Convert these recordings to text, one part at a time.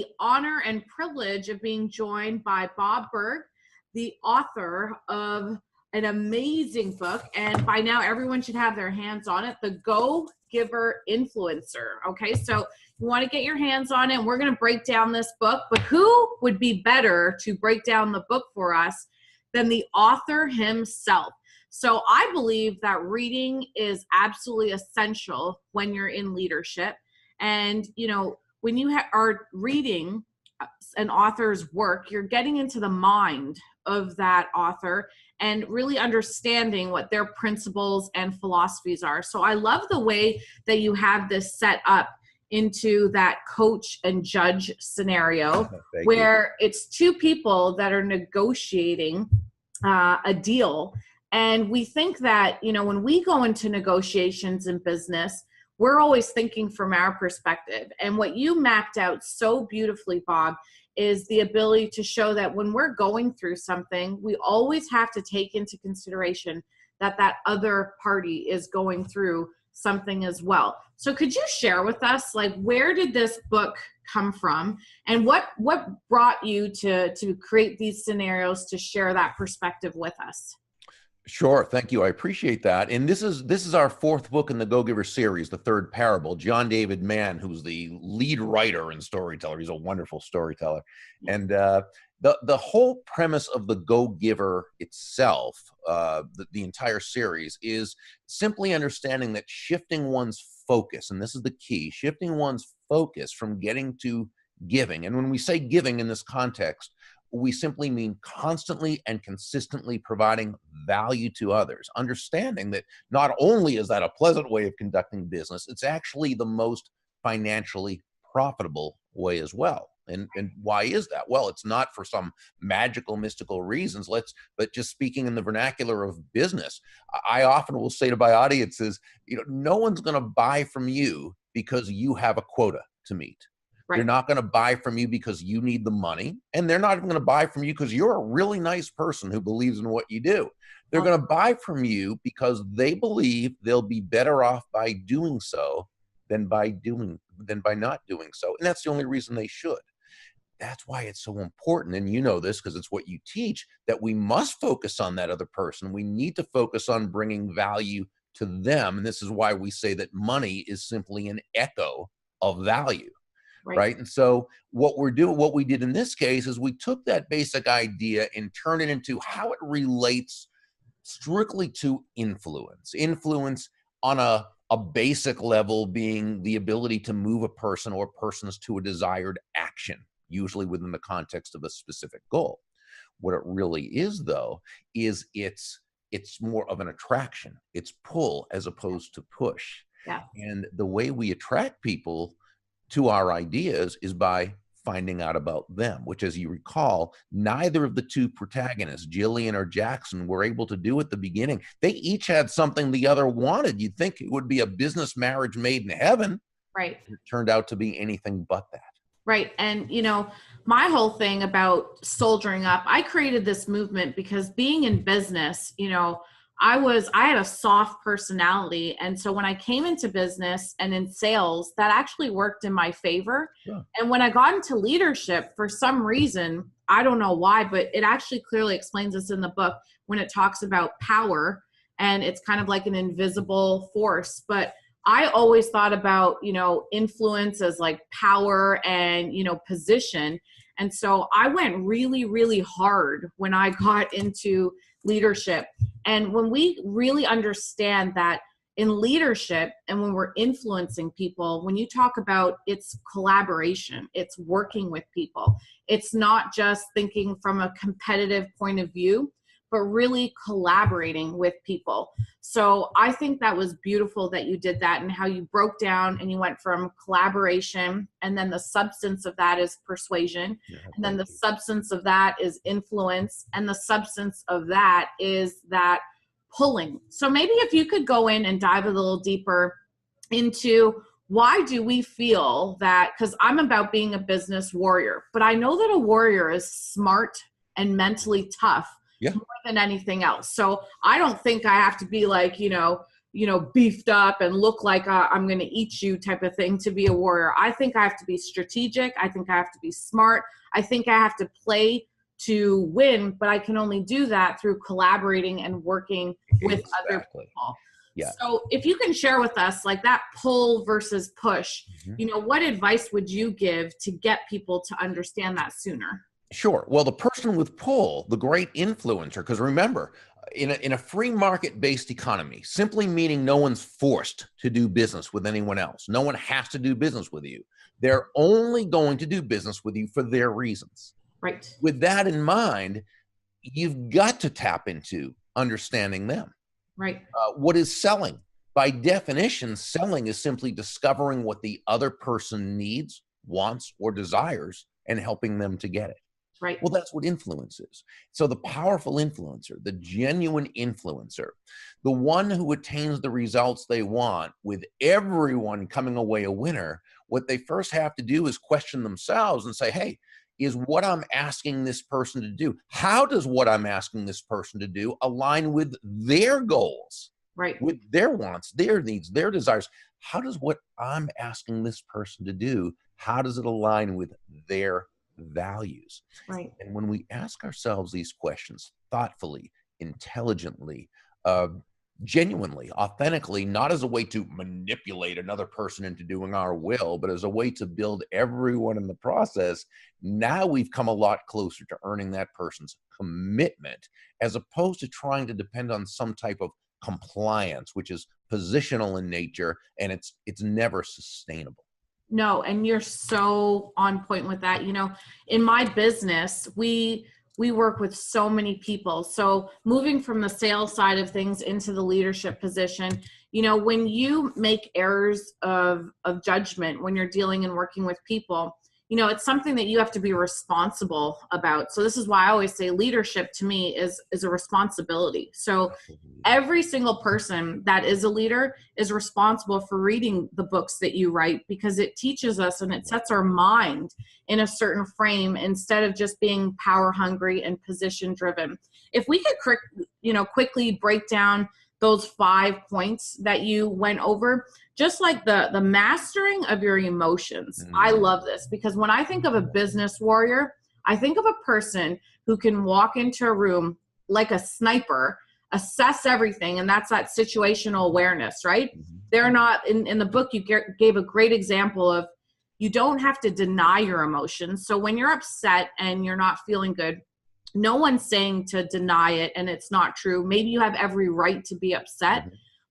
the honor and privilege of being joined by Bob Burg, the author of an amazing book, and by now everyone should have their hands on it, The Go-Giver Influencer. Okay, so you want to get your hands on it, and we're going to break down this book, but who would be better to break down the book for us than the author himself? So I believe that reading is absolutely essential when you're in leadership. And, you know, when you are reading an author's work, you're getting into the mind of that author and really understanding what their principles and philosophies are. So I love the way that you have this set up into that coach and judge scenario where it's two people that are negotiating a deal. And we think that, you know, when we go into negotiations in business, we're always thinking from our perspective. And what you mapped out so beautifully, Bob, is the ability to show that when we're going through something, we always have to take into consideration that that other party is going through something as well. So could you share with us, like, where did this book come from, and what brought you to create these scenarios to share that perspective with us? Sure. Thank you. I appreciate that. And this is our fourth book in the Go-Giver series, the third parable. John David Mann, who's the lead writer and storyteller. He's a wonderful storyteller. And the whole premise of the Go-Giver itself, the entire series, is simply understanding that shifting one's focus, and this is the key, shifting one's focus from getting to giving. And when we say giving in this context, we simply mean constantly and consistently providing value to others, understanding that not only is that a pleasant way of conducting business, it's actually the most financially profitable way as well. And why is that? Well, it's not for some magical, mystical reasons. But just speaking in the vernacular of business, I often will say to my audiences, you know, no one's going to buy from you because you have a quota to meet. Right. They're not going to buy from you because you need the money, and they're not even going to buy from you because you're a really nice person who believes in what you do. They're going to buy from you because they believe they'll be better off by doing so than by not doing so. And that's the only reason they should. That's why it's so important, and you know this because it's what you teach, that we must focus on that other person. We need to focus on bringing value to them, and this is why we say that money is simply an echo of value. Right. And so what we did in this case is we took that basic idea and turned it into how it relates strictly to influence. Influence on a basic level being the ability to move a person or persons to a desired action, usually within the context of a specific goal. What it really is, though, is it's more of an attraction. It's pull as opposed to push. Yeah. And the way we attract people to our ideas is by finding out about them, which, as you recall, neither of the two protagonists, Jillian or Jackson, were able to do at the beginning. They each had something the other wanted. You'd think it would be a business marriage made in heaven. Right. It turned out to be anything but that. Right. And, you know, my whole thing about soldiering up, I created this movement because being in business, you know, I had a soft personality. And so when I came into business and in sales, that actually worked in my favor. Yeah. And when I got into leadership, for some reason, I don't know why, but it actually clearly explains this in the book when it talks about power, and it's kind of like an invisible force. But I always thought about, you know, influence as like power and, you know, position. And so I went really, really hard when I got into leadership. And when we really understand that in leadership and when we're influencing people, when you talk about it's collaboration, it's working with people, it's not just thinking from a competitive point of view, but really collaborating with people. So I think that was beautiful that you did that, and how you broke down and you went from collaboration, and then the substance of that is persuasion, and then the substance of that is influence, and the substance of that is that pulling. So maybe if you could go in and dive a little deeper into why do we feel that, because I'm about being a business warrior, but I know that a warrior is smart and mentally tough. Yeah. More than anything else. So I don't think I have to be like, you know, beefed up and look like I'm going to eat you type of thing to be a warrior. I think I have to be strategic. I think I have to be smart. I think I have to play to win, but I can only do that through collaborating and working with other people. Yeah. So if you can share with us like that pull versus push, what advice would you give to get people to understand that sooner? Sure. Well, the person with pull, the great influencer, because remember, in a free market-based economy, simply meaning no one's forced to do business with anyone else. No one has to do business with you. They're only going to do business with you for their reasons. Right. With that in mind, you've got to tap into understanding them. Right. What is selling? By definition, selling is simply discovering what the other person needs, wants, or desires and helping them to get it. Right. Well, that's what influence is. So the powerful influencer, the genuine influencer, the one who attains the results they want with everyone coming away a winner, what they first have to do is question themselves and say, hey, is what I'm asking this person to do, how does what I'm asking this person to do align with their goals, right, with their wants, their needs, their desires? How does what I'm asking this person to do, how does it align with their values? Right. And when we ask ourselves these questions thoughtfully, intelligently, genuinely, authentically, not as a way to manipulate another person into doing our will, but as a way to build everyone in the process, now we've come a lot closer to earning that person's commitment, as opposed to trying to depend on some type of compliance, which is positional in nature, and it's never sustainable. No, and you're so on point with that. In my business, we work with so many people. So moving from the sales side of things into the leadership position, when you make errors of judgment, when you're dealing and working with people, it's something that you have to be responsible about. So this is why I always say leadership to me is a responsibility. So every single person that is a leader is responsible for reading the books that you write, because it teaches us and it sets our mind in a certain frame instead of just being power hungry and position driven. If we could, quickly break down those 5 points that you went over, just like the mastering of your emotions. I love this, because when I think of a business warrior, I think of a person who can walk into a room like a sniper, assess everything, and that's that situational awareness, right? They're not, in the book, you gave a great example of, you don't have to deny your emotions. So when you're upset and you're not feeling good, no one's saying to deny it and it's not true. Maybe you have every right to be upset,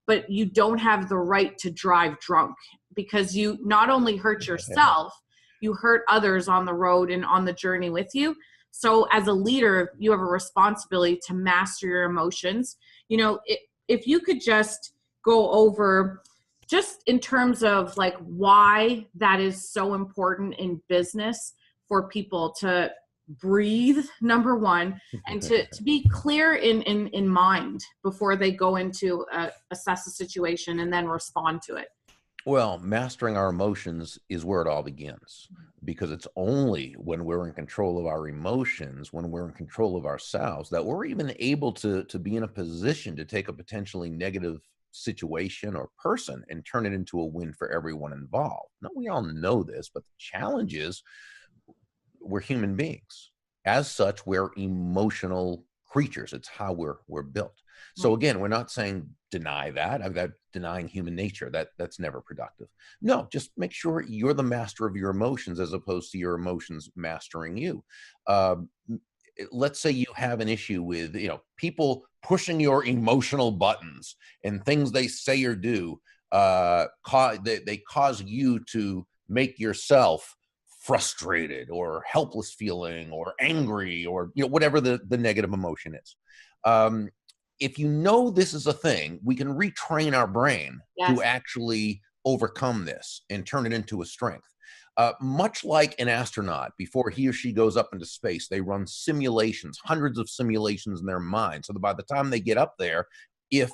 but you don't have the right to drive drunk, because you not only hurt yourself, you hurt others on the road and on the journey with you. So as a leader, you have a responsibility to master your emotions. If you could just go over, just in terms of like why that is so important in business for people to breathe, number one, and to be clear in mind before they go into assess a situation and then respond to it. Well, mastering our emotions is where it all begins, because it's only when we're in control of our emotions, when we're in control of ourselves, that we're even able to be in a position to take a potentially negative situation or person and turn it into a win for everyone involved. Now, we all know this, but the challenge is we're human beings. As such, we're emotional creatures. It's how we're built. So again, we're not saying deny that. Denying human nature, that's never productive. No, just make sure you're the master of your emotions as opposed to your emotions mastering you. Let's say you have an issue with people pushing your emotional buttons and things they say or do. They cause you to make yourself frustrated or helpless feeling or angry or whatever the negative emotion is. If you know this is a thing, we can retrain our brain to actually overcome this and turn it into a strength. Much like an astronaut, before he or she goes up into space, they run simulations, hundreds of simulations in their mind, so that by the time they get up there, if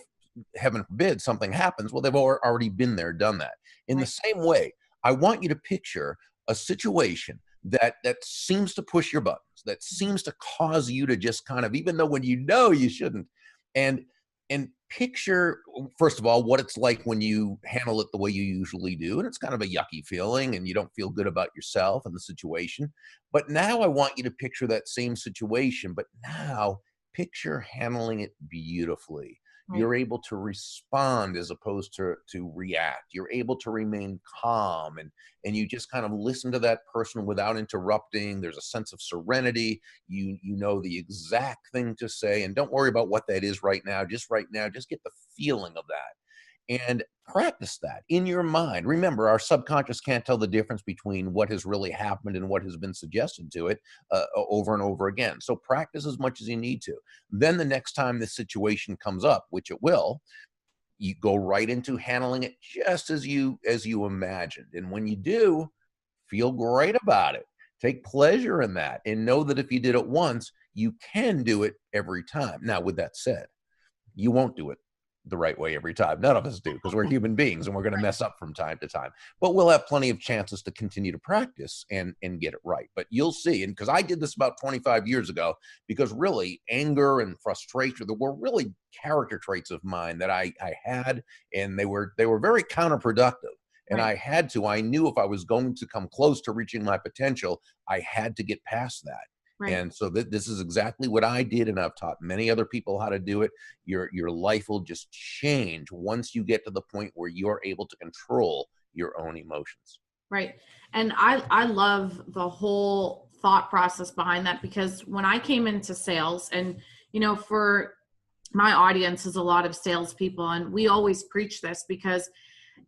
heaven forbid something happens, well, they've already been there, done that. In the same way, I want you to picture a situation that seems to push your buttons, that seems to cause you to just kind of, even though when you shouldn't, and and picture, first of all, what it's like when you handle it the way you usually do. And it's kind of a yucky feeling and you don't feel good about yourself and the situation. But now I want you to picture that same situation, but now picture handling it beautifully. Right. You're able to respond as opposed to react. You're able to remain calm, and you just kind of listen to that person without interrupting. There's a sense of serenity. You know the exact thing to say, and don't worry about what that is right now. Just right now, just get the feeling of that and practice that in your mind. Remember, our subconscious can't tell the difference between what has really happened and what has been suggested to it over and over again. So practice as much as you need to. Then the next time this situation comes up, which it will, you go right into handling it just as you imagined. And when you do, feel great about it. Take pleasure in that, and know that if you did it once, you can do it every time. Now, with that said, you won't do it the right way every time. None of us do, because we're human beings and we're going to mess up from time to time. But we'll have plenty of chances to continue to practice and get it right. But you'll see, and because I did this about 25 years ago, because really anger and frustration, there were really character traits of mine that I had, and they were very counterproductive. And Right. I knew if I was going to come close to reaching my potential, I had to get past that. Right. And so this is exactly what I did, and I've taught many other people how to do it. Your life will just change once you get to the point where you're able to control your own emotions. Right. And I love the whole thought process behind that, because when I came into sales, and, for my audience is a lot of salespeople, and we always preach this, because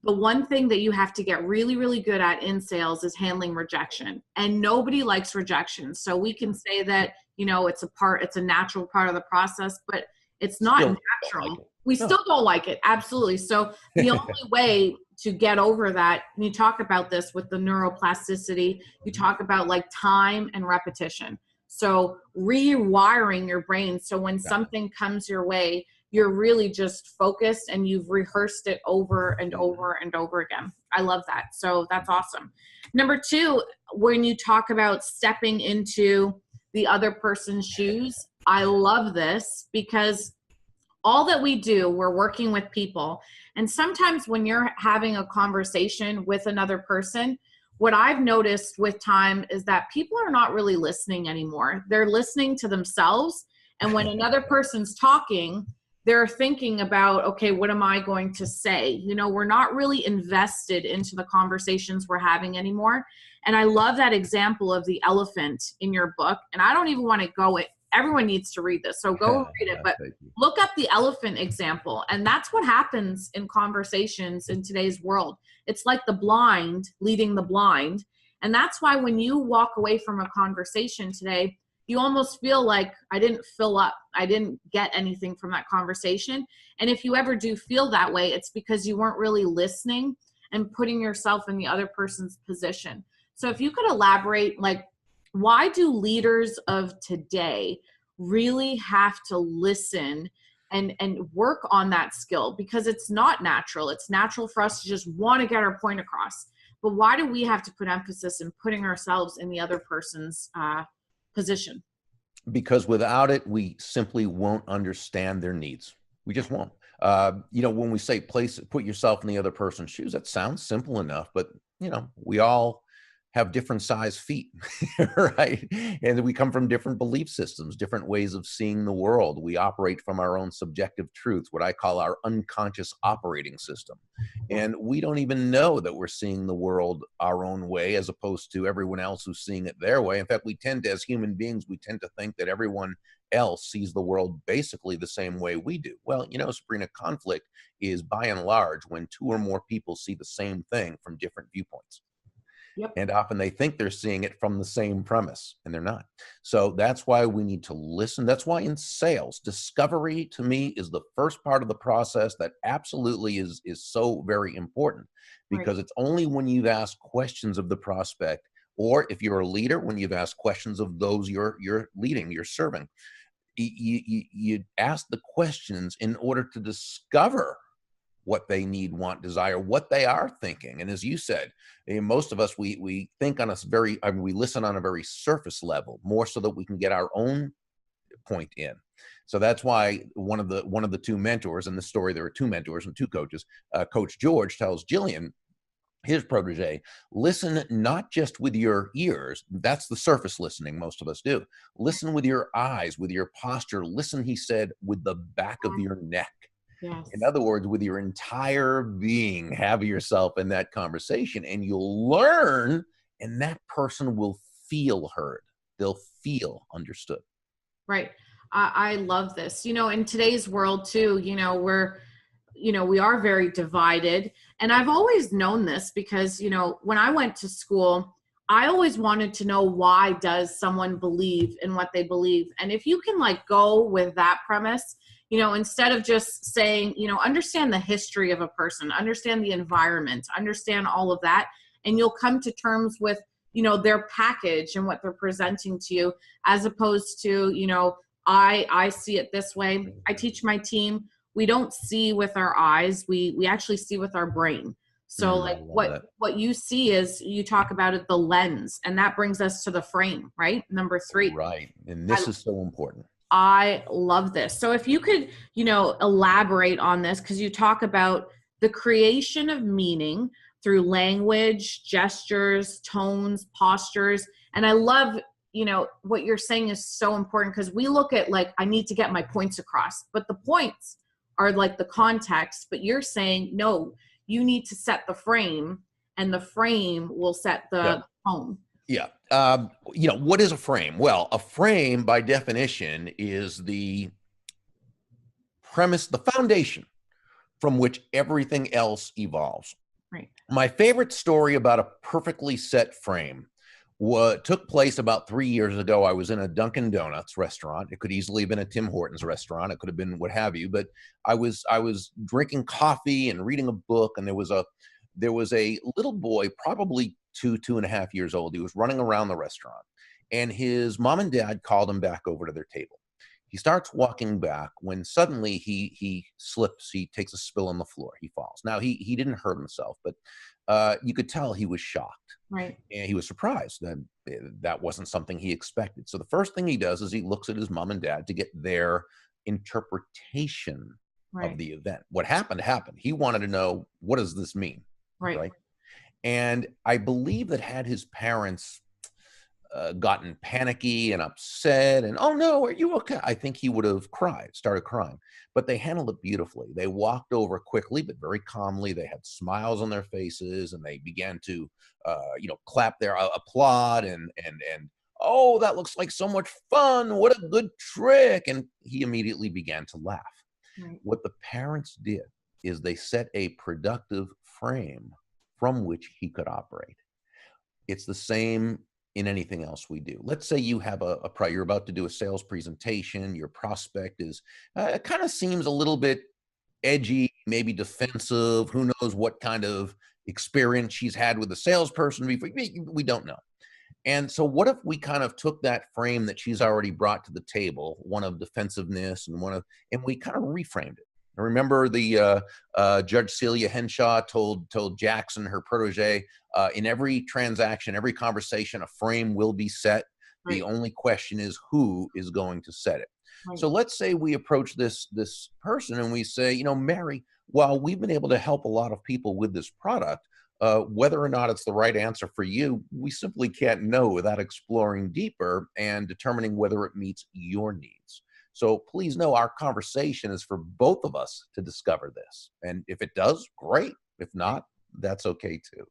the one thing that you have to get really, really good at in sales is handling rejection. And nobody likes rejection. So we can say that, it's a natural part of the process, but it's not Still natural. don't like it. We No. still don't like it. Absolutely. So the only way to get over that, and you talk about this with the neuroplasticity, you talk about like time and repetition. So rewiring your brain. So when something comes your way, you're really just focused and you've rehearsed it over and over and over again. I love that. So that's awesome. Number two, when you talk about stepping into the other person's shoes, I love this, because all that we do, we're working with people. And sometimes when you're having a conversation with another person, what I've noticed with time is that people are not really listening anymore. They're listening to themselves. And when another person's talking, they're thinking about, okay, what am I going to say? We're not really invested into the conversations we're having anymore. And I love that example of the elephant in your book. And I don't even want to go it. Everyone needs to read this. So go read it. But look up the elephant example. And that's what happens in conversations in today's world. It's like the blind leading the blind. And that's why when you walk away from a conversation today, you almost feel like, I didn't fill up. I didn't get anything from that conversation. And if you ever do feel that way, it's because you weren't really listening and putting yourself in the other person's position. So if you could elaborate, like, why do leaders of today really have to listen and work on that skill? Because it's not natural. It's natural for us to just want to get our point across. But why do we have to put emphasis in putting ourselves in the other person's position? Because without it, we simply won't understand their needs. We just won't. When we say put yourself in the other person's shoes, that sounds simple enough, but we all have different size feet, right? And we come from different belief systems, different ways of seeing the world. We operate from our own subjective truths, what I call our unconscious operating system. And we don't even know that we're seeing the world our own way, as opposed to everyone else who's seeing it their way. In fact, as human beings, we tend to think that everyone else sees the world basically the same way we do. Well, Sabrina, conflict is by and large when two or more people see the same thing from different viewpoints. Yep. And often they think they're seeing it from the same premise, and they're not. So that's why we need to listen. That's why in sales, discovery to me is the first part of the process that absolutely is so very important, because It's only when you've asked questions of the prospect, or if you're a leader, when you've asked questions of those you're leading, you're serving, you ask the questions in order to discover what they need, want, desire, what they are thinking. And as you said, most of us, we think on we listen on a very surface level, more so that we can get our own point in. So that's why one of the two mentors in the story, there are two mentors and two coaches. Coach George tells Jillian, his protege, listen not just with your ears. That's the surface listening most of us do. Listen with your eyes, with your posture. Listen, he said, with the back of your neck. Yes. In other words, with your entire being, have yourself in that conversation, and you'll learn, and that person will feel heard. They'll feel understood. Right. I love this. In today's world too, we are very divided. And I've always known this because, when I went to school, I always wanted to know, why does someone believe in what they believe? And if you can go with that premise, instead of just saying, understand the history of a person, understand the environment, understand all of that, and you'll come to terms with, their package and what they're presenting to you, as opposed to, I see it this way. I teach my team, we don't see with our eyes, we actually see with our brain. So what you see is, you talk about it, the lens, and that brings us to the frame, right? Number 3. Right. And this is so important. I love this. So if you could, elaborate on this, because you talk about the creation of meaning through language, gestures, tones, postures. And I love, what you're saying is so important, because we look at I need to get my points across, but the points are the context, but you're saying, no, you need to set the frame, and the frame will set the tone. Yeah. What is a frame? Well, a frame by definition is the premise, the foundation from which everything else evolves. Right. My favorite story about a perfectly set frame took place about 3 years ago. I was in a Dunkin' Donuts restaurant. It could easily have been a Tim Hortons restaurant. It could have been what have you, but I was drinking coffee and reading a book, and there was a little boy, probably 2.5 years old. He was running around the restaurant, and his mom and dad called him back over to their table. He starts walking back when suddenly he slips. He takes a spill on the floor. He falls. Now, he didn't hurt himself, but you could tell he was shocked. Right. And he was surprised that wasn't something he expected. So the first thing he does is he looks at his mom and dad to get their interpretation of the event. What happened. He wanted to know, what does this mean? Right. And I believe that had his parents gotten panicky and upset and, oh no, are you okay? I think he would have started crying. But they handled it beautifully. They walked over quickly, but very calmly. They had smiles on their faces, and they began to, clap their applaud and, oh, that looks like so much fun. What a good trick. And he immediately began to laugh. Right. What the parents did is they set a productive frame from which he could operate. It's the same in anything else we do. Let's say you have you're about to do a sales presentation. Your prospect is kind of seems a little bit edgy, maybe defensive. Who knows what kind of experience she's had with a salesperson before? We don't know. And so what if we kind of took that frame that she's already brought to the table, one of defensiveness and and we kind of reframed it. I remember the Judge Celia Henshaw told Jackson, her protege, in every transaction, every conversation, a frame will be set. Right. The only question is, who is going to set it? Right. So let's say we approach this person and we say, Mary, while we've been able to help a lot of people with this product, whether or not it's the right answer for you, we simply can't know without exploring deeper and determining whether it meets your needs. So please know our conversation is for both of us to discover this. And if it does, great. If not, that's okay too.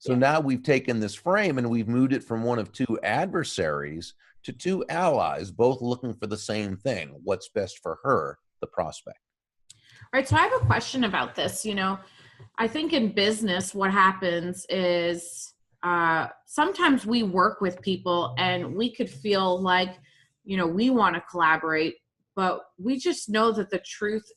So now we've taken this frame and we've moved it from one of two adversaries to two allies, both looking for the same thing. What's best for her, the prospect. Right. So I have a question about this. I think in business, what happens is sometimes we work with people and we could feel like, we want to collaborate, but we just know that the truth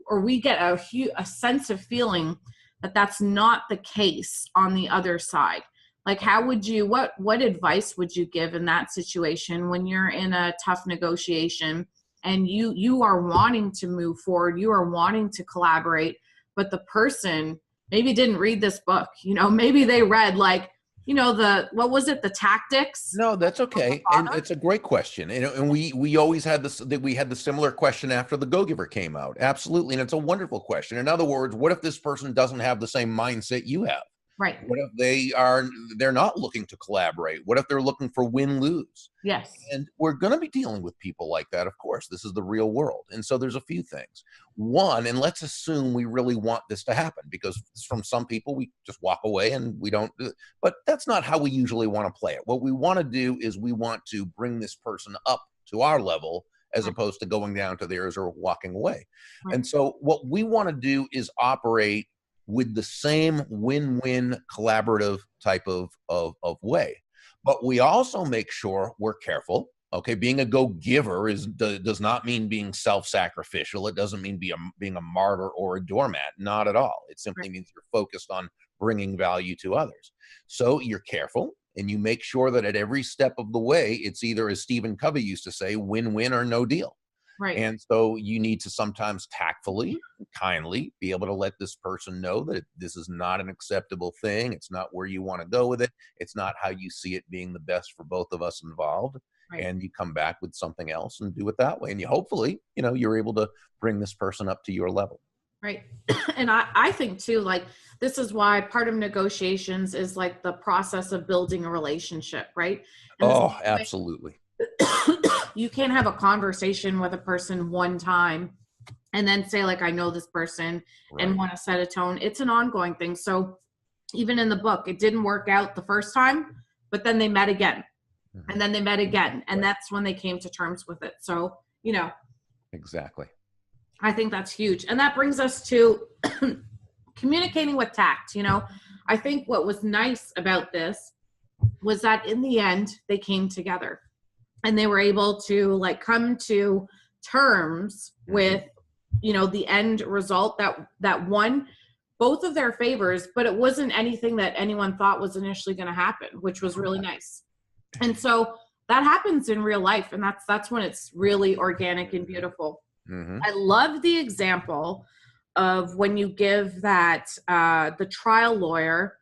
or we get a sense of feeling that that's not the case on the other side. Like, how would you, what advice would you give in that situation when you're in a tough negotiation and you are wanting to move forward, you are wanting to collaborate, but the person maybe didn't read this book, maybe they read what was it? The tactics? No, that's okay. And it's a great question. And we always had this, that we had the similar question after the Go-Giver came out. Absolutely. And it's a wonderful question. In other words, what if this person doesn't have the same mindset you have? Right. What if they're not looking to collaborate? What if they're looking for win-lose? Yes. And we're going to be dealing with people like that, of course. This is the real world. And so there's a few things. One, and let's assume we really want this to happen, because from some people, we just walk away and we don't do it. But that's not how we usually want to play it. What we want to do is we want to bring this person up to our level, as opposed to going down to theirs or walking away. Right. And so what we want to do is operate with the same win-win collaborative type of way. But we also make sure we're careful. Okay, being a go-giver does not mean being self-sacrificial. It doesn't mean being a martyr or a doormat. Not at all. It simply means you're focused on bringing value to others. So you're careful, and you make sure that at every step of the way, it's either, as Stephen Covey used to say, win-win or no deal. Right. And so you need to sometimes tactfully, kindly be able to let this person know that this is not an acceptable thing. It's not where you want to go with it. It's not how you see it being the best for both of us involved. Right. And you come back with something else and do it that way. And you hopefully, you're able to bring this person up to your level. Right. And I think too, like, this is why part of negotiations is like the process of building a relationship, right? And absolutely. You can't have a conversation with a person one time and then say, like, I know this person, right, and want to set a tone. It's an ongoing thing. So even in the book, it didn't work out the first time, but then they met again, and then they met again. And that's when they came to terms with it. So, exactly. I think that's huge. And that brings us to communicating with tact. I think what was nice about this was that in the end, they came together. And they were able to, like, come to terms with, the end result that won both of their favors, but it wasn't anything that anyone thought was initially going to happen, which was really nice. And so that happens in real life, and that's when it's really organic and beautiful. Mm-hmm. I love the example of when you give that the trial lawyer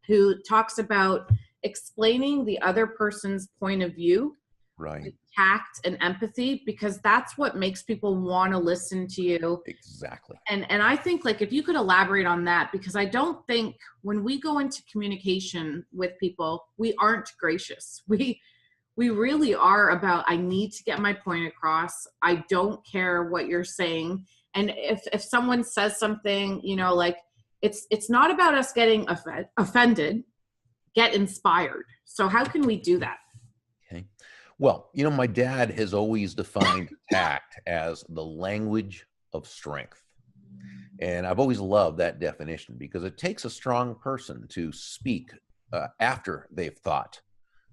who talks about explaining the other person's point of view. Right. With tact and empathy, because that's what makes people want to listen to you. Exactly. And I think, like, if you could elaborate on that, because I don't think when we go into communication with people, we aren't gracious. We really are about, I need to get my point across. I don't care what you're saying. And if someone says something, like, it's not about us getting offended, get inspired. So how can we do that? Okay. Well, my dad has always defined tact as the language of strength. And I've always loved that definition, because it takes a strong person to speak after they've thought,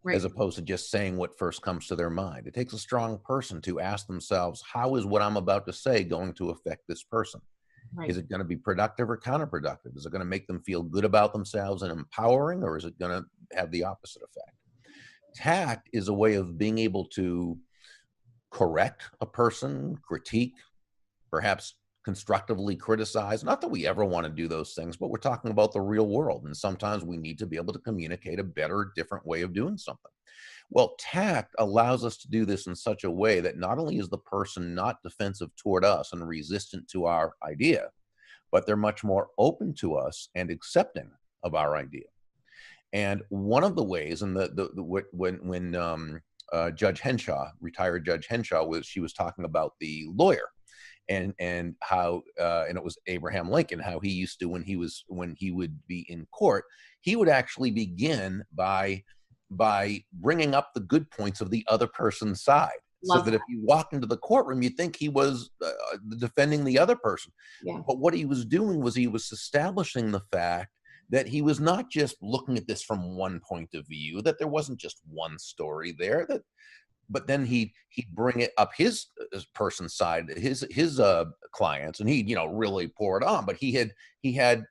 right, as opposed to just saying what first comes to their mind. It takes a strong person to ask themselves, how is what I'm about to say going to affect this person? Right. Is it going to be productive or counterproductive? Is it going to make them feel good about themselves and empowering, or is it going to have the opposite effect? Tact is a way of being able to correct a person, critique, perhaps constructively criticize. Not that we ever want to do those things, but we're talking about the real world. And sometimes we need to be able to communicate a better, different way of doing something. Well, tact allows us to do this in such a way that not only is the person not defensive toward us and resistant to our idea, but they're much more open to us and accepting of our idea. And one of the ways, and when Judge Henshaw, retired Judge Henshaw, she was talking about the lawyer, and how and it was Abraham Lincoln, how he used to, when he would be in court, he would actually begin by bringing up the good points of the other person's side. Love so that if you walked into the courtroom, you'd think he was defending the other person. Yeah. But what he was doing was he was establishing the fact that he was not just looking at this from one point of view, that there wasn't just one story there, but then he'd bring it up his person's side, his clients, and he'd really pour it on. But he had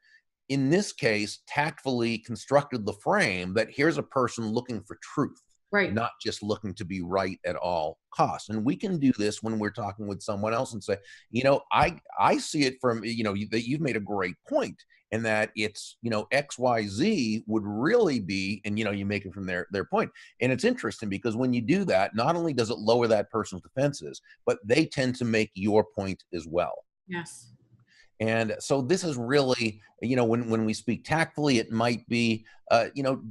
in this case tactfully constructed the frame that here's a person looking for truth. Right. not just looking to be right at all costs. And we can do this when we're talking with someone else and say, I see it from, that you've made a great point, and that it's, XYZ would really be, and, you make it from their point. And it's interesting because when you do that, not only does it lower that person's defenses, but they tend to make your point as well. Yes. And so this is really, when we speak tactfully, it might be,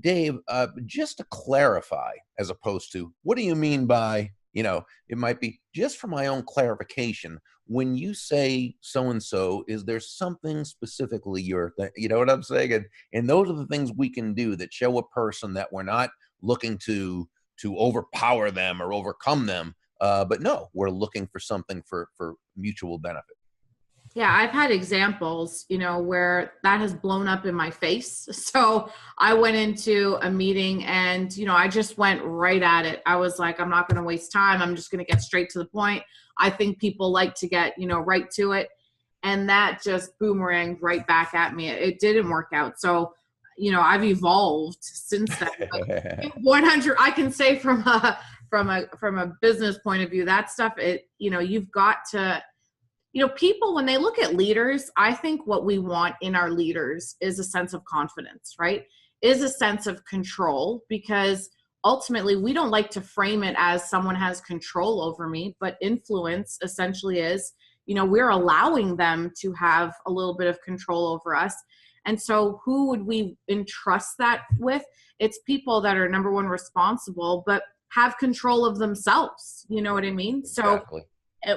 Dave, just to clarify, as opposed to, what do you mean by, it might be just for my own clarification. When you say so-and-so, is there something specifically you know what I'm saying? And those are the things we can do that show a person that we're not looking to overpower them or overcome them. But no, we're looking for something for mutual benefit. Yeah, I've had examples, where that has blown up in my face. So I went into a meeting and, I just went right at it. I was like, I'm not going to waste time. I'm just going to get straight to the point. I think people like to get, right to it. And that just boomeranged right back at me. It didn't work out. So, I've evolved since then. 100, I can say from a business point of view, that stuff, you've got to, people, when they look at leaders, I think what we want in our leaders is a sense of confidence, right? Is a sense of control, because ultimately we don't like to frame it as someone has control over me, but influence essentially is, we're allowing them to have a little bit of control over us. And so who would we entrust that with? It's people that are, number one, responsible, but have control of themselves. You know what I mean? Exactly. So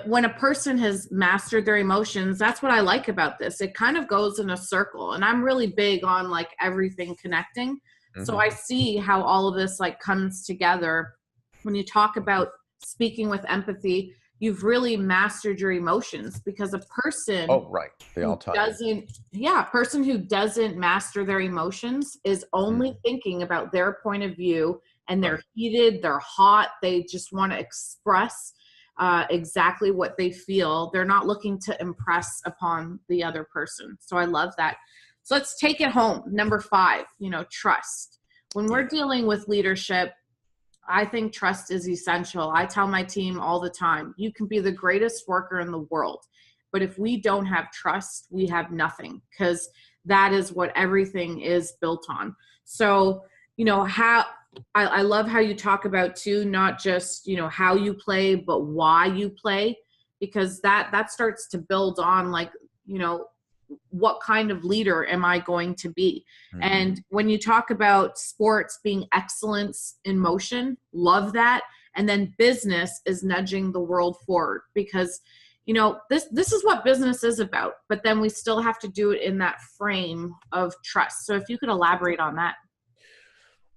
when a person has mastered their emotions, that's what I like about this. It kind of goes in a circle, and I'm really big on like everything connecting. Mm-hmm. So I see how all of this like comes together. When you talk about speaking with empathy, you've really mastered your emotions, because a person they all tie person who doesn't master their emotions is only thinking about their point of view, and they're heated, they're hot, they just want to express exactly what they feel. They're not looking to impress upon the other person. So I love that. So let's take it home. Number 5, trust. When we're dealing with leadership, I think trust is essential. I tell my team all the time, you can be the greatest worker in the world, but if we don't have trust, we have nothing, because that is what everything is built on. So, I love how you talk about too, not just, how you play, but why you play, because that starts to build on like, what kind of leader am I going to be? Mm-hmm. And when you talk about sports being excellence in motion, love that. And then business is nudging the world forward, because, this is what business is about, but then we still have to do it in that frame of trust. So if you could elaborate on that.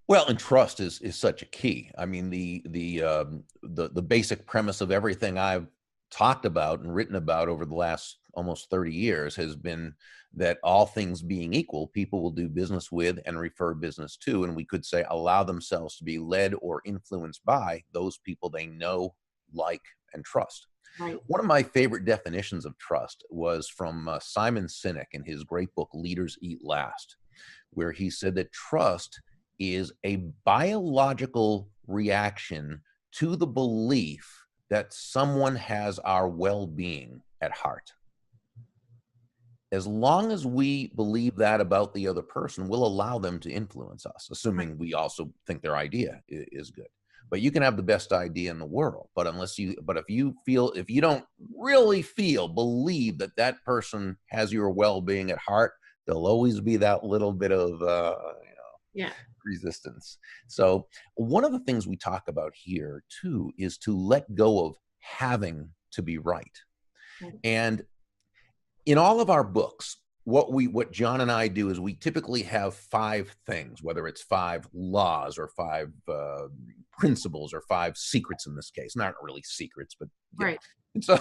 Well, and trust is such a key. I mean, the basic premise of everything I've talked about and written about over the last almost 30 years has been that all things being equal, people will do business with and refer business to, and we could say allow themselves to be led or influenced by those people they know, like, and trust. Right. One of my favorite definitions of trust was from Simon Sinek in his great book, Leaders Eat Last, where he said that trust is a biological reaction to the belief that someone has our well-being at heart. As long as we believe that about the other person, we'll allow them to influence us, assuming we also think their idea is good. But you can have the best idea in the world, but if you don't really believe that person has your well-being at heart, there'll always be that little bit of resistance. So one of the things we talk about here too is to let go of having to be right. And in all of our books, what John and I do is we typically have 5 things, whether it's 5 laws or 5 principles or 5 secrets in this case. Not really secrets, but right. And so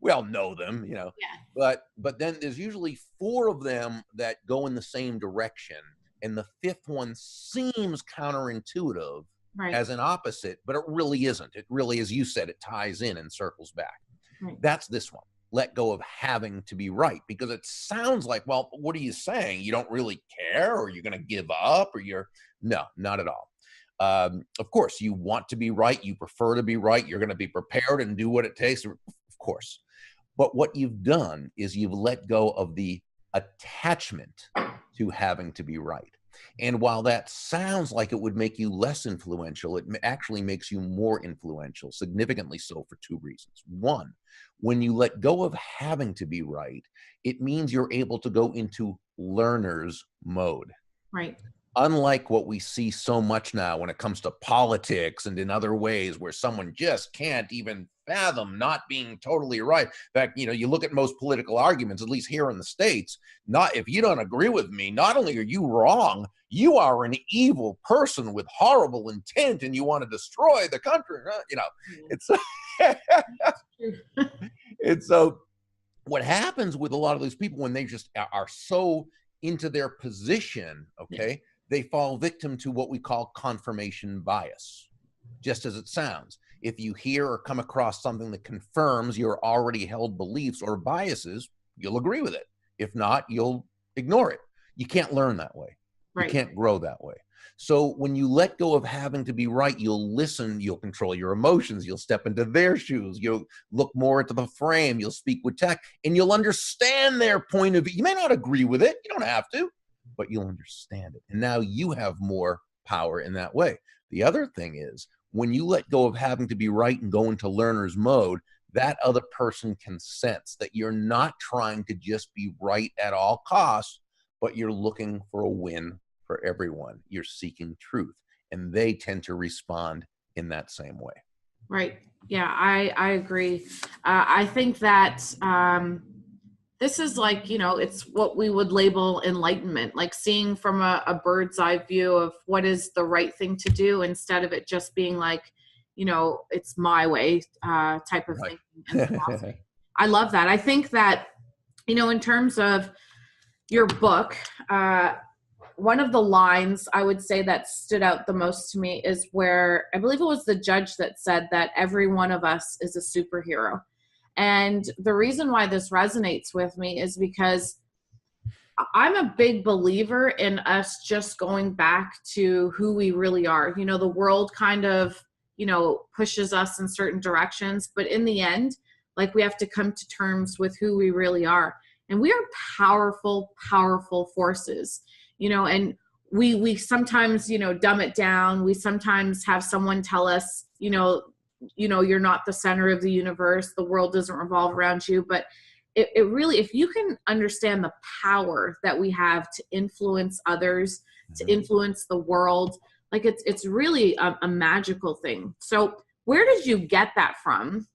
we all know them, Yeah. But then there's usually 4 of them that go in the same direction. And the 5th one seems counterintuitive as an opposite, but it really isn't. It really, as you said, it ties in and circles back. Right. That's this one. Let go of having to be right, because it sounds like, well, what are you saying? You don't really care, or you're going to give up, or no, not at all. Of course, you want to be right. You prefer to be right. You're going to be prepared and do what it takes, of course. But what you've done is you've let go of the attachment to having to be right. And while that sounds like it would make you less influential, it actually makes you more influential, significantly so, for two reasons. One, when you let go of having to be right, it means you're able to go into learner's mode. Right. Unlike what we see so much now when it comes to politics and in other ways where someone just can't even fathom not being totally right. In fact, you look at most political arguments, at least here in the States, not if you don't agree with me, not only are you wrong, you are an evil person with horrible intent and you want to destroy the country. It's it's so what happens with a lot of these people when they just are so into their position, okay, they fall victim to what we call confirmation bias, just as it sounds. If you hear or come across something that confirms your already held beliefs or biases, you'll agree with it. If not, you'll ignore it. You can't learn that way. Right. You can't grow that way. So when you let go of having to be right, you'll listen, you'll control your emotions, you'll step into their shoes, you'll look more into the frame, you'll speak with tact, and you'll understand their point of view. You may not agree with it, you don't have to, but you'll understand it. And now you have more power in that way. The other thing is, when you let go of having to be right and go into learner's mode, that other person can sense that you're not trying to just be right at all costs, but you're looking for a win for everyone. You're seeking truth, and they tend to respond in that same way. Right. Yeah, I agree. I think that this is like, it's what we would label enlightenment, like seeing from a bird's eye view of what is the right thing to do, instead of it just being like, it's my way type of Right. thing. I love that. I think that, in terms of your book, one of the lines I would say that stood out the most to me is where I believe it was the judge that said that every one of us is a superhero. And the reason why this resonates with me is because I'm a big believer in us just going back to who we really are. The world kind of, pushes us in certain directions, but in the end, like, we have to come to terms with who we really are. And we are powerful, powerful forces, and we sometimes, dumb it down. We sometimes have someone tell us, you're not the center of the universe. The world doesn't revolve around you. But it really, if you can understand the power that we have to influence others, to influence the world, like, it's really a magical thing. So where did you get that from?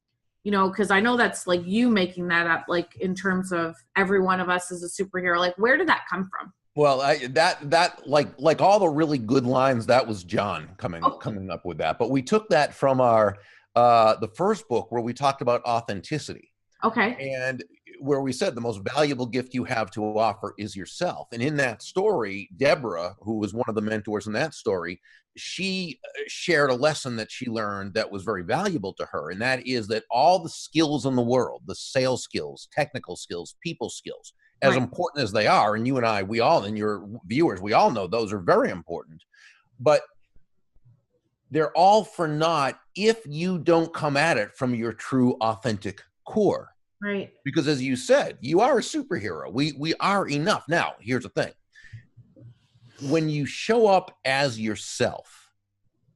Because I know that's like you making that up, like, in terms of every one of us is a superhero. Like, where did that come from? Well, that like all the really good lines, that was John coming up with that. But we took that from our the first book, where we talked about authenticity. Okay. And where we said the most valuable gift you have to offer is yourself. And in that story, Deborah, who was one of the mentors in that story, she shared a lesson that she learned that was very valuable to her. And that is that all the skills in the world, the sales skills, technical skills, people skills, as important as they are, and you and I, we all, and your viewers, we all know those are very important, but they're all for naught if you don't come at it from your true, authentic core. Right. Because as you said, you are a superhero. We are enough. Now, here's the thing. When you show up as yourself,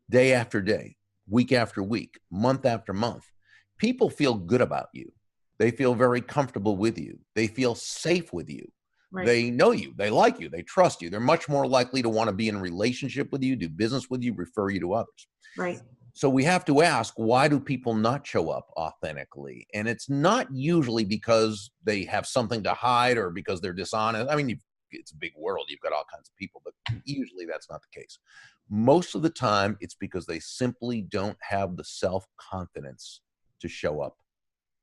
day after day, week after week, month after month, people feel good about you. They feel very comfortable with you. They feel safe with you. Right. They know you. They like you. They trust you. They're much more likely to want to be in a relationship with you, do business with you, refer you to others. Right. So we have to ask, why do people not show up authentically? And it's not usually because they have something to hide or because they're dishonest. I mean, it's a big world. You've got all kinds of people, but usually that's not the case. Most of the time, it's because they simply don't have the self-confidence to show up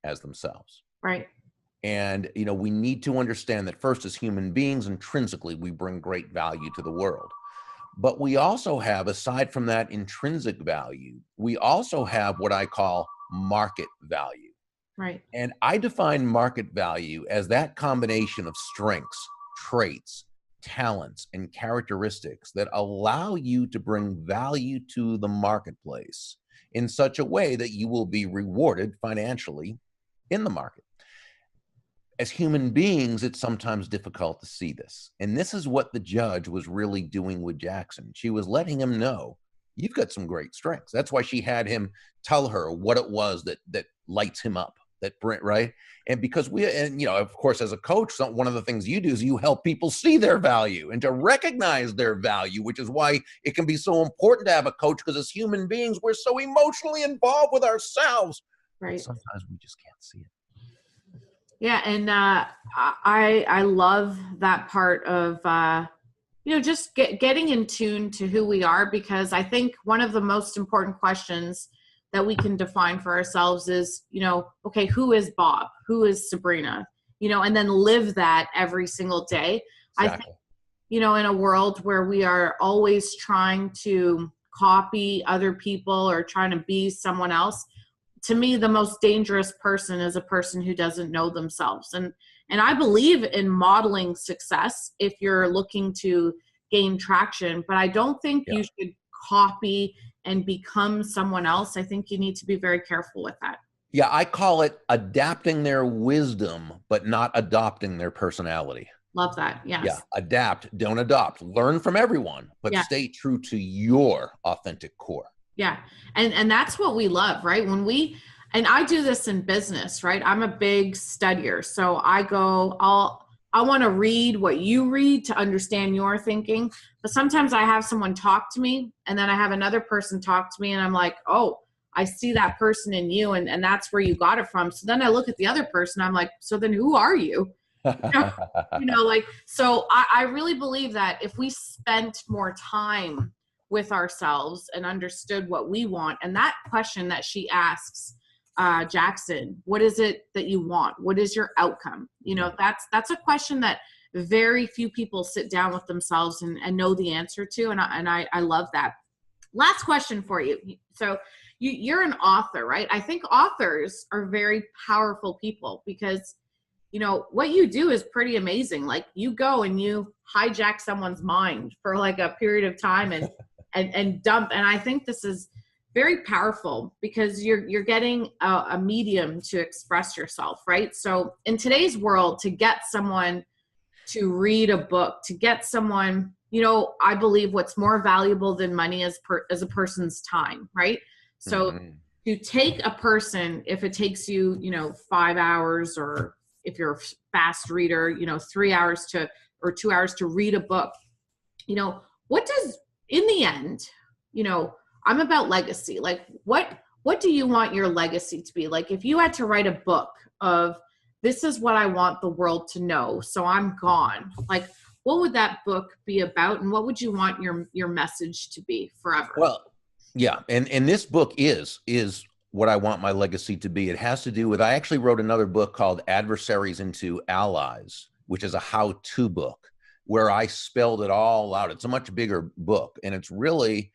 as themselves. Right. And, we need to understand that first, as human beings, intrinsically, we bring great value to the world. But we also have, aside from that intrinsic value, we also have what I call market value. Right. And I define market value as that combination of strengths, traits, talents and characteristics that allow you to bring value to the marketplace in such a way that you will be rewarded financially in the market. As human beings, it's sometimes difficult to see this. And this is what the judge was really doing with Jackson. She was letting him know, you've got some great strengths. That's why she had him tell her what it was that lights him up, right? And because of course, as a coach, one of the things you do is you help people see their value and to recognize their value, which is why it can be so important to have a coach, because as human beings, we're so emotionally involved with ourselves. Right. Sometimes we just can't see it. Yeah, and I love that part of just getting in tune to who we are, because I think one of the most important questions that we can define for ourselves is, okay, who is Bob? Who is Sabrina? And then live that every single day. Exactly. I think, in a world where we are always trying to copy other people or trying to be someone else, to me, the most dangerous person is a person who doesn't know themselves. And I believe in modeling success if you're looking to gain traction, but I don't think you should copy and become someone else. I think you need to be very careful with that. Yeah, I call it adapting their wisdom, but not adopting their personality. Love that. Yes. Yeah, adapt, don't adopt. Learn from everyone, but stay true to your authentic core. Yeah. And that's what we love, right? And I do this in business, right? I'm a big studier. So I want to read what you read to understand your thinking. But sometimes I have someone talk to me and then I have another person talk to me and I'm like, oh, I see that person in you. And that's where you got it from. So then I look at the other person. I'm like, so then who are you? So I really believe that if we spent more time with ourselves and understood what we want. And that question that she asks, Jackson, what is it that you want? What is your outcome? That's a question that very few people sit down with themselves and know the answer to. And I love that. Last question for you. So you're an author, right? I think authors are very powerful people because, what you do is pretty amazing. Like you go and you hijack someone's mind for like a period of time and dump. And I think this is very powerful because you're getting a medium to express yourself, right? So in today's world, to get someone to read a book, to get someone, I believe what's more valuable than money is a person's time, right? So to take a person, if it takes you, 5 hours, or if you're a fast reader, 3 hours or 2 hours to read a book, what does, in the end, I'm about legacy. Like what do you want your legacy to be? Like if you had to write a book of this is what I want the world to know, so I'm gone, like what would that book be about? And what would you want your message to be forever? Well, yeah. And this book is what I want my legacy to be. It has to do with, I actually wrote another book called Adversaries into Allies, which is a how-to book where I spelled it all out. It's a much bigger book. And it's really,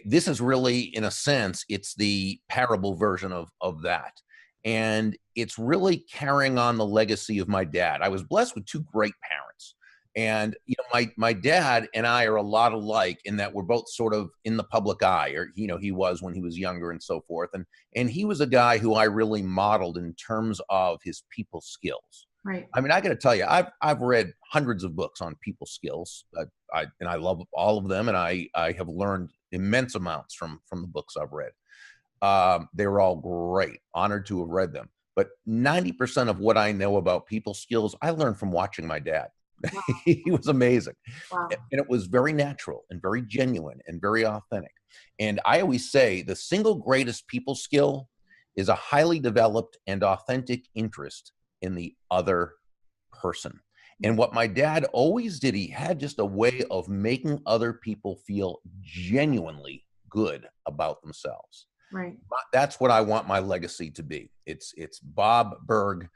this is really, in a sense, it's the parable version of that. And it's really carrying on the legacy of my dad. I was blessed with two great parents. And, my dad and I are a lot alike in that we're both sort of in the public eye, or, he was when he was younger and so forth. And he was a guy who I really modeled in terms of his people skills. Right. I mean, I got to tell you, I've read hundreds of books on people skills. I love all of them. And I have learned immense amounts from the books I've read. They were all great, honored to have read them. But 90% of what I know about people skills, I learned from watching my dad. Wow. He was amazing. Wow. And it was very natural and very genuine and very authentic. And I always say the single greatest people skill is a highly developed and authentic interest in the other person. And what my dad always did, he had just a way of making other people feel genuinely good about themselves. Right. That's what I want my legacy to be. It's Bob Burg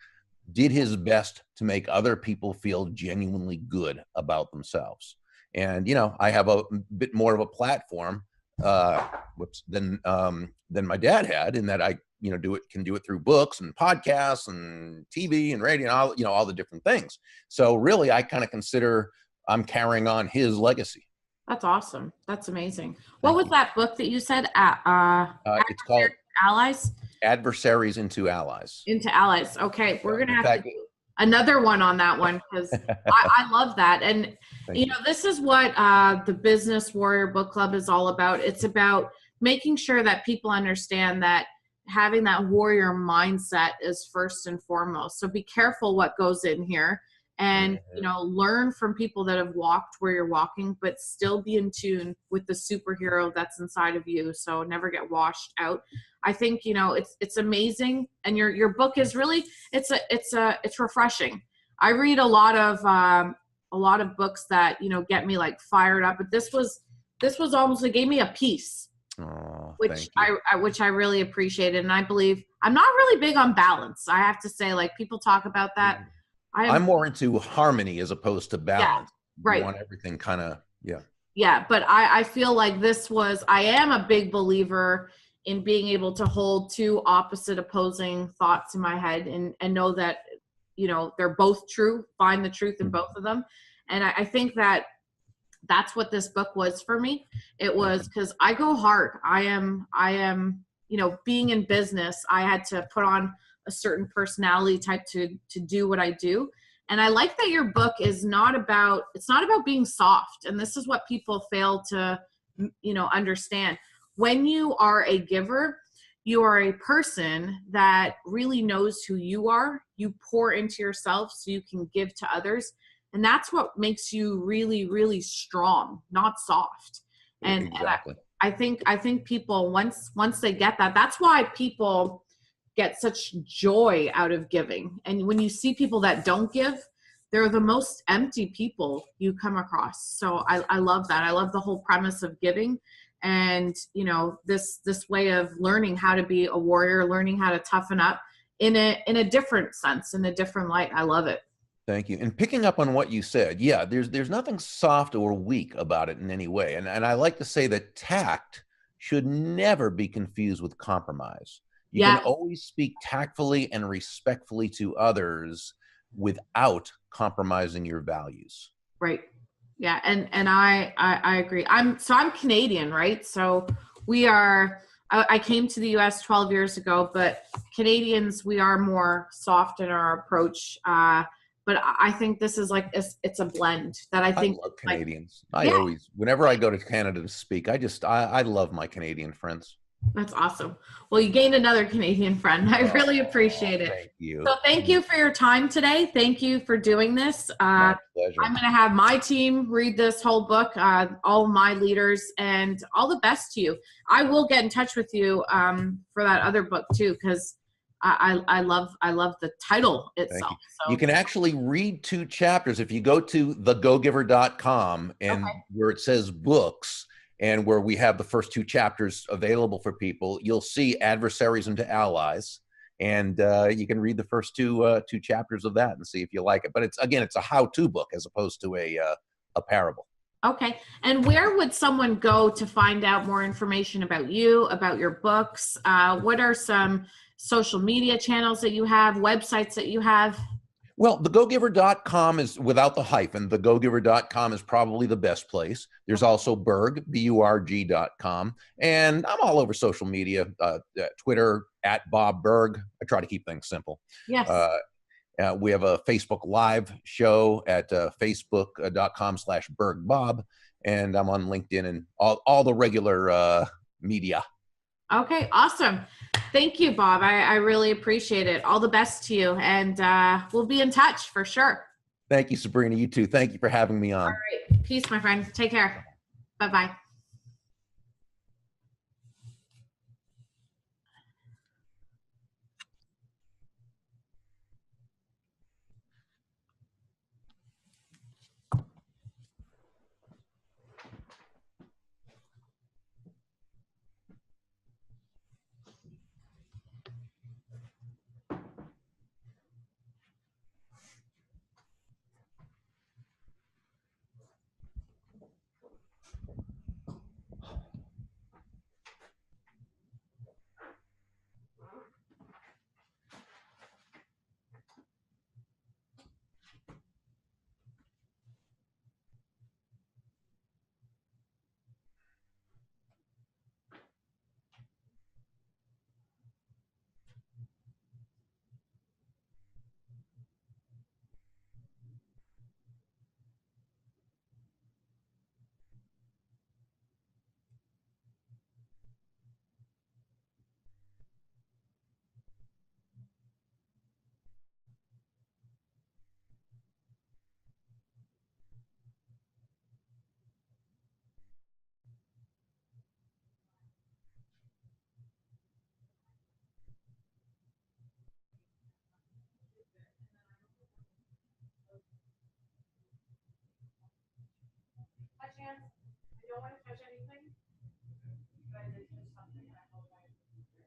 did his best to make other people feel genuinely good about themselves. And, I have a bit more of a platform than my dad had, in that I, can do it through books and podcasts and TV and radio and all the different things. So really, I kind of consider I'm carrying on his legacy. That's awesome. That's amazing. What was that book that you said? It's called Allies? Adversaries into Allies. Into Allies. Okay. We're going to have fact, to do another one on that one because I love that. And, you know, this is what the Business Warrior Book Club is all about. It's about making sure that people understand that having that warrior mindset is first and foremost. So be careful what goes in here. And, you know, learn from people that have walked where you're walking, but still be in tune with the superhero that's inside of you. So never get washed out. I think, you know, it's amazing. And your book is really, it's refreshing. I read a lot of books that, you know, get me like fired up, but this was almost, it gave me a peace, which I really appreciated. And I believe I'm not really big on balance. I have to say, like, people talk about that. I'm more into harmony as opposed to balance. Yeah, right. You want everything kind of, Yeah, but I feel like I am a big believer in being able to hold two opposite opposing thoughts in my head and know that, you know, they're both true, find the truth in both of them. And I think that that's what this book was for me. It was because I go hard. I am, you know, being in business, I had to put on a certain personality type to do what I do. And I like that your book is it's not about being soft. And this is what people fail to, you know, understand. When you are a giver, you are a person that really knows who you are. You pour into yourself so you can give to others. And that's what makes you really, really strong, not soft. And, exactly. and I think people, once they get that, that's why people get such joy out of giving. And when you see people that don't give, they're the most empty people you come across. So I love that. I love the whole premise of giving. And, you know, this way of learning how to be a warrior, learning how to toughen up in a different sense, in a different light. I love it. Thank you. And picking up on what you said, yeah, there's nothing soft or weak about it in any way. And I like to say that tact should never be confused with compromise. You can always speak tactfully and respectfully to others without compromising your values. Right. Yeah. And I agree. I'm Canadian, right? So I came to the US 12 years ago, but Canadians, we are more soft in our approach. But I think this is like, it's a blend that I think. I love Canadians. Whenever I go to Canada to speak, I love my Canadian friends. That's awesome. Well, you gained another Canadian friend. I really appreciate it. Thank you. So thank you for your time today. Thank you for doing this. My pleasure. I'm going to have my team read this whole book, all my leaders, and all the best to you. I will get in touch with you for that other book too, because I love the title itself. So you can actually read 2 chapters if you go to thegogiver.com and where it says books, and where we have the first 2 chapters available for people, you'll see Adversaries into Allies, and you can read the first 2 chapters of that and see if you like it. But it's a how-to book as opposed to a parable. Okay. And where would someone go to find out more information about you, about your books? What are some social media channels that you have, websites that you have? Well, thegogiver.com is without the hyphen. Thegogiver.com is probably the best place. There's also Burg, BURG.com. And I'm all over social media, Twitter, @BobBurg. I try to keep things simple. Yes. We have a Facebook Live show at facebook.com/BurgBob. And I'm on LinkedIn and all the regular media. Okay, awesome. Thank you, Bob. I really appreciate it. All the best to you. And we'll be in touch for sure. Thank you, Sabrina. You too. Thank you for having me on. All right. Peace, my friend. Take care. Bye-bye. don't want to touch anything. But I did touch something, and I hope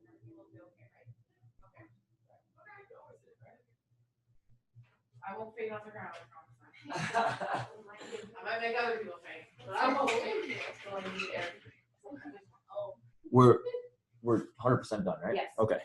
everything will be okay, right? Okay. I won't faint on the ground, I promise. I might make other people faint, but I won't. We're 100% done, right? Yes. Okay.